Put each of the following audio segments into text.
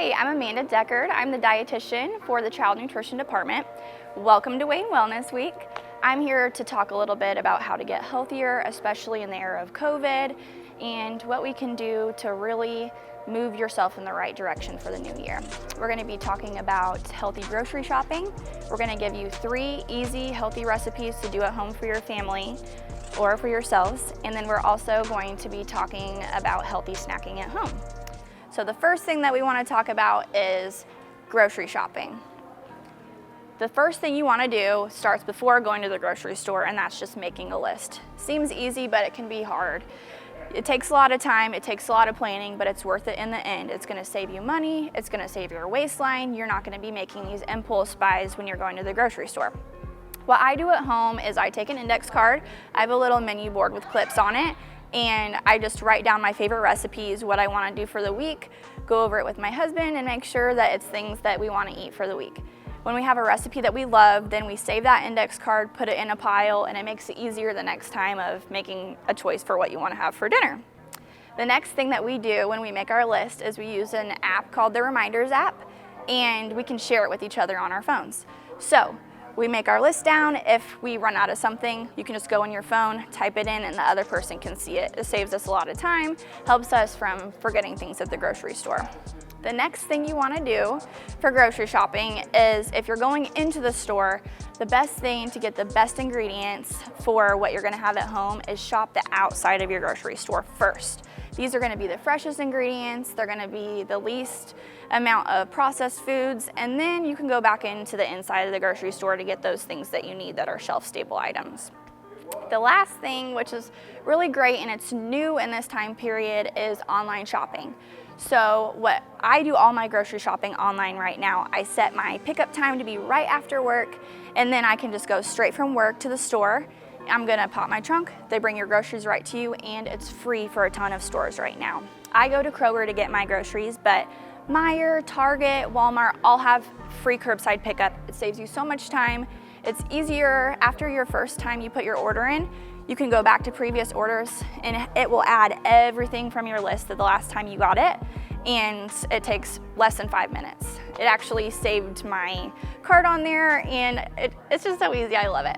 Hi, I'm Amanda Deckard. I'm the dietitian for the Child Nutrition Department. Welcome to Wayne Wellness Week. I'm here to talk a little bit about how to get healthier, especially in the era of COVID, and what we can do to really move yourself in the right direction for the new year. We're going to be talking about healthy grocery shopping. We're going to give you 3 easy, healthy recipes to do at home for your family or for yourselves. And then we're also going to be talking about healthy snacking at home. So the first thing that we want to talk about is grocery shopping. The first thing you want to do starts before going to the grocery store, and that's just making a list. Seems easy, but it can be hard. It takes a lot of time, it takes a lot of planning, but it's worth it in the end. It's going to save you money, it's going to save your waistline. You're not going to be making these impulse buys when you're going to the grocery store. What I do at home is I take an index card. I have a little menu board with clips on it, and I just write down my favorite recipes, what I want to do for the week, go over it with my husband, and make sure that it's things that we want to eat for the week. When we have a recipe that we love, then we save that index card, put it in a pile, and it makes it easier the next time of making a choice for what you want to have for dinner. The next thing that we do when we make our list is we use an app called the Reminders app, and we can share it with each other on our phones. So we make our list down. If we run out of something, you can just go on your phone, type it in, and the other person can see it. It saves us a lot of time, helps us from forgetting things at the grocery store. The next thing you want to do for grocery shopping is, if you're going into the store, the best thing to get the best ingredients for what you're going to have at home is shop the outside of your grocery store first. These are going to be the freshest ingredients, they're going to be the least amount of processed foods, and then you can go back into the inside of the grocery store to get those things that you need that are shelf-stable items. The last thing, which is really great and it's new in this time period, is online shopping. So what I do all my grocery shopping online right now. I set my pickup time to be right after work, and then I can just go straight from work to the store. I'm gonna pop my trunk, they bring your groceries right to you, and it's free for a ton of stores right now. I go to Kroger to get my groceries, but Meijer, Target, Walmart all have free curbside pickup. It saves you so much time. It's easier after your first time you put your order in. You can go back to previous orders and it will add everything from your list to the last time you got it, and it takes less than 5 minutes. It actually saved my card on there, and it's just so easy, I love it.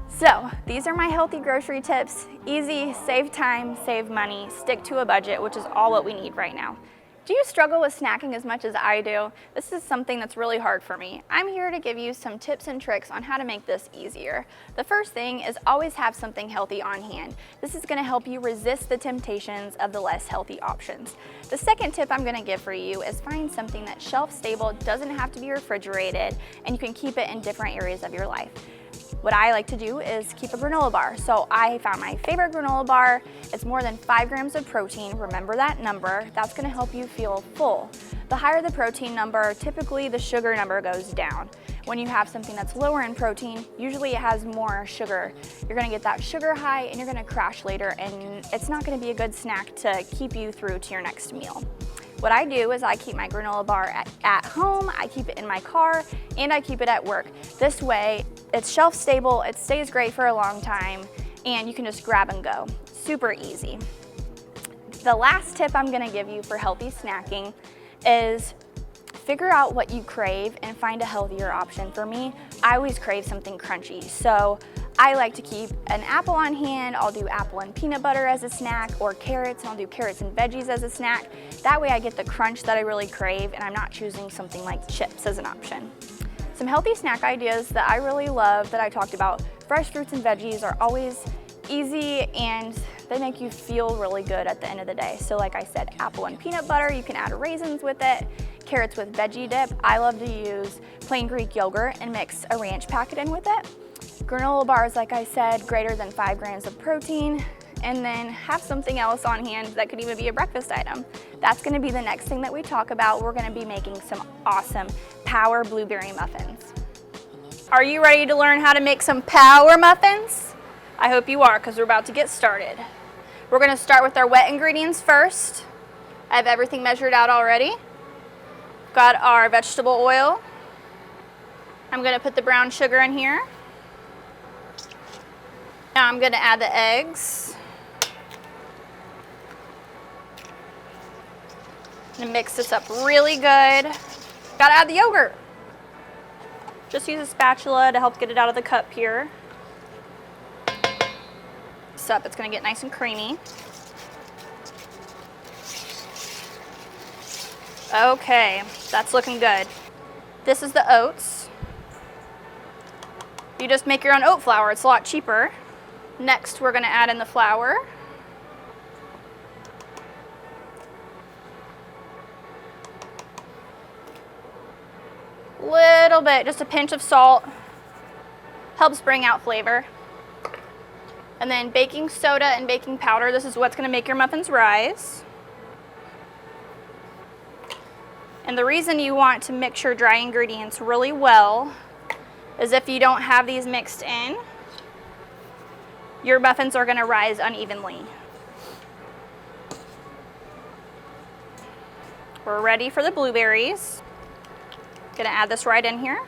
So these are my healthy grocery tips. Easy, save time, save money, stick to a budget, which is all what we need right now. Do you struggle with snacking as much as I do? This is something that's really hard for me. I'm here to give you some tips and tricks on how to make this easier. The first thing is always have something healthy on hand. This is going to help you resist the temptations of the less healthy options. The second tip I'm going to give for you is find something that's shelf stable, doesn't have to be refrigerated, and you can keep it in different areas of your life. What I like to do is keep a granola bar. So I found my favorite granola bar. It's more than 5 grams of protein. Remember that number. That's going to help you feel full. The higher the protein number, typically the sugar number goes down. When you have something that's lower in protein, usually it has more sugar. You're going to get that sugar high and you're going to crash later, and it's not going to be a good snack to keep you through to your next meal. What I do is I keep my granola bar at home, I keep it in my car, and I keep it at work. This way, it's shelf stable, it stays great for a long time, and you can just grab and go. Super easy. The last tip I'm gonna give you for healthy snacking is figure out what you crave and find a healthier option. For me, I always crave something crunchy, so I like to keep an apple on hand. I'll do apple and peanut butter as a snack, or carrots, and I'll do carrots and veggies as a snack. That way I get the crunch that I really crave, and I'm not choosing something like chips as an option. Some healthy snack ideas that I really love that I talked about: fresh fruits and veggies are always easy and they make you feel really good at the end of the day. So like I said, apple and peanut butter, you can add raisins with it. Carrots with veggie dip, I love to use plain Greek yogurt and mix a ranch packet in with it. Granola bars, like I said, greater than 5 grams of protein, and then have something else on hand that could even be a breakfast item. That's gonna be the next thing that we talk about. We're gonna be making some awesome power blueberry muffins. Are you ready to learn how to make some power muffins? I hope you are, because we're about to get started. We're gonna start with our wet ingredients first. I have everything measured out already. Got our vegetable oil. I'm gonna put the brown sugar in here. Now I'm gonna add the eggs. And mix this up really good. Gotta add the yogurt. Just use a spatula to help get it out of the cup here. This up, it's gonna get nice and creamy. Okay, that's looking good. This is the oats. You just make your own oat flour, it's a lot cheaper. Next, we're gonna add in the flour. Little bit, just a pinch of salt. Helps bring out flavor. And then baking soda and baking powder. This is what's gonna make your muffins rise. And the reason you want to mix your dry ingredients really well is if you don't have these mixed in, your muffins are gonna rise unevenly. We're ready for the blueberries. Gonna add this right in here.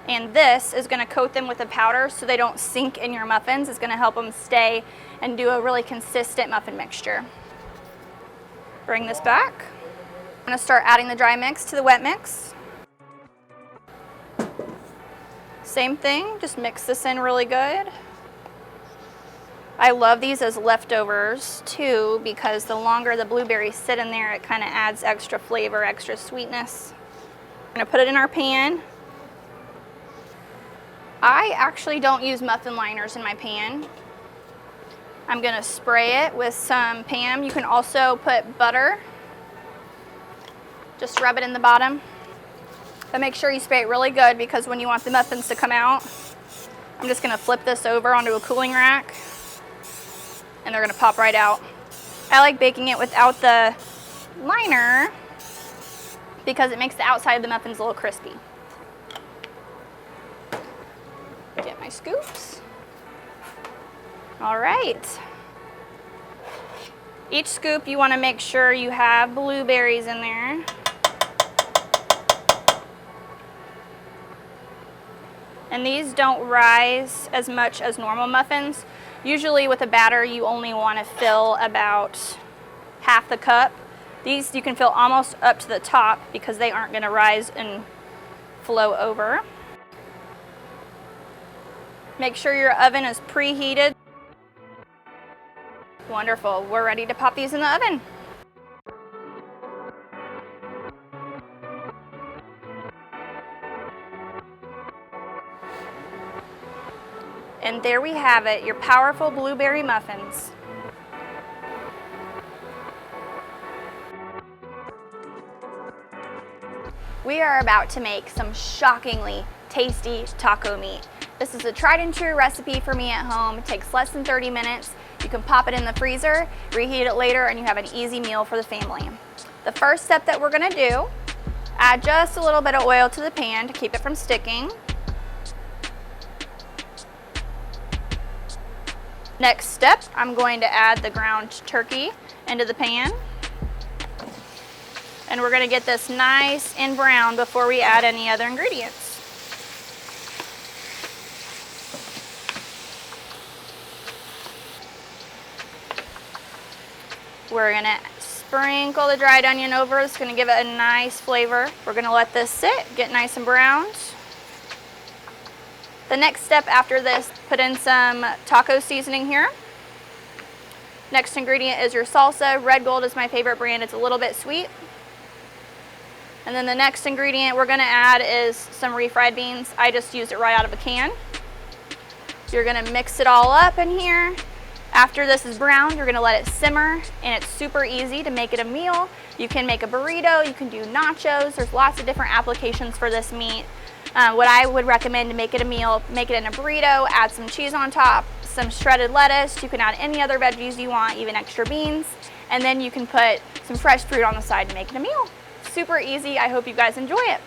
And this is gonna coat them with the powder so they don't sink in your muffins. It's gonna help them stay and do a really consistent muffin mixture. Bring this back. I'm gonna start adding the dry mix to the wet mix. Same thing, just mix this in really good. I love these as leftovers too because the longer the blueberries sit in there, it kind of adds extra flavor, extra sweetness. I'm gonna put it in our pan. I actually don't use muffin liners in my pan. I'm gonna spray it with some Pam. You can also put butter. Just rub it in the bottom. But make sure you spray it really good because when you want the muffins to come out, I'm just gonna flip this over onto a cooling rack and they're gonna pop right out. I like baking it without the liner because it makes the outside of the muffins a little crispy. Get my scoops. All right. Each scoop you wanna make sure you have blueberries in there. And these don't rise as much as normal muffins. Usually with a batter, you only want to fill about half the cup. These you can fill almost up to the top because they aren't going to rise and flow over. Make sure your oven is preheated. Wonderful. We're ready to pop these in the oven. And there we have it, your powerful blueberry muffins. We are about to make some shockingly tasty taco meat. This is a tried and true recipe for me at home. It takes less than 30 minutes. You can pop it in the freezer, reheat it later, and you have an easy meal for the family. The first step that we're gonna do, add just a little bit of oil to the pan to keep it from sticking. Next step, I'm going to add the ground turkey into the pan. And we're gonna get this nice and brown before we add any other ingredients. We're gonna sprinkle the dried onion over. It's gonna give it a nice flavor. We're gonna let this sit, get nice and browned. The next step after this, put in some taco seasoning here. Next ingredient is your salsa. Red Gold is my favorite brand. It's a little bit sweet. And then the next ingredient we're gonna add is some refried beans. I just used it right out of a can. You're gonna mix it all up in here. After this is browned, you're gonna let it simmer, and it's super easy to make it a meal. You can make a burrito, you can do nachos. There's lots of different applications for this meat. What I would recommend to make it a meal, make it in a burrito, add some cheese on top, some shredded lettuce. You can add any other veggies you want, even extra beans. And then you can put some fresh fruit on the side to make it a meal. Super easy. I hope you guys enjoy it.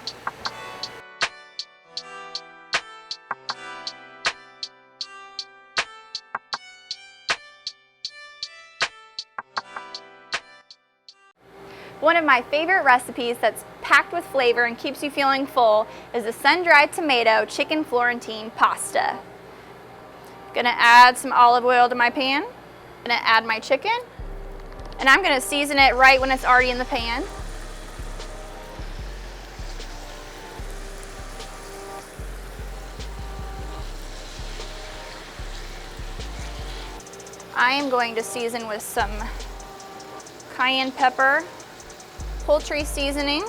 One of my favorite recipes that's packed with flavor and keeps you feeling full is the sun-dried tomato chicken Florentine pasta. Gonna add some olive oil to my pan. I'm gonna add my chicken, and I'm gonna season it right when it's already in the pan. I am going to season with some cayenne pepper, poultry seasoning,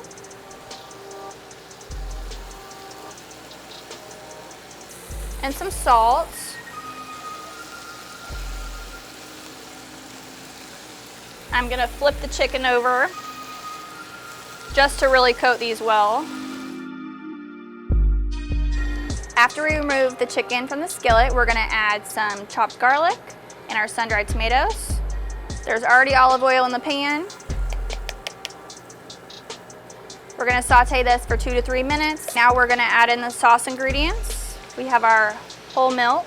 and some salt. I'm gonna flip the chicken over just to really coat these well. After we remove the chicken from the skillet, we're gonna add some chopped garlic and our sun-dried tomatoes. There's already olive oil in the pan. We're gonna saute this for 2 to 3 minutes. Now we're gonna add in the sauce ingredients. We have our whole milk,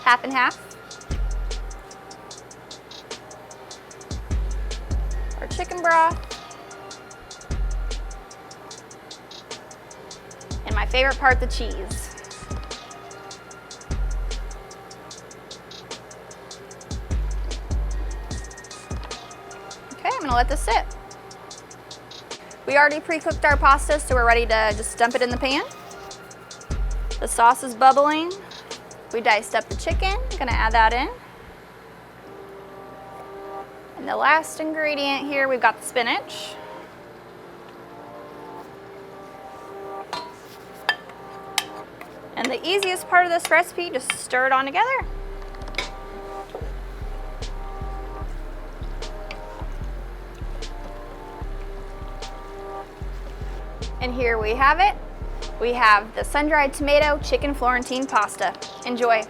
half and half. Our chicken broth. And my favorite part, the cheese. Okay, I'm gonna let this sit. We already pre-cooked our pasta, so we're ready to just dump it in the pan. The sauce is bubbling. We diced up the chicken, gonna add that in. And the last ingredient here, we've got the spinach. And the easiest part of this recipe, just stir it on together. And here we have it. We have the sun-dried tomato chicken Florentine pasta. Enjoy.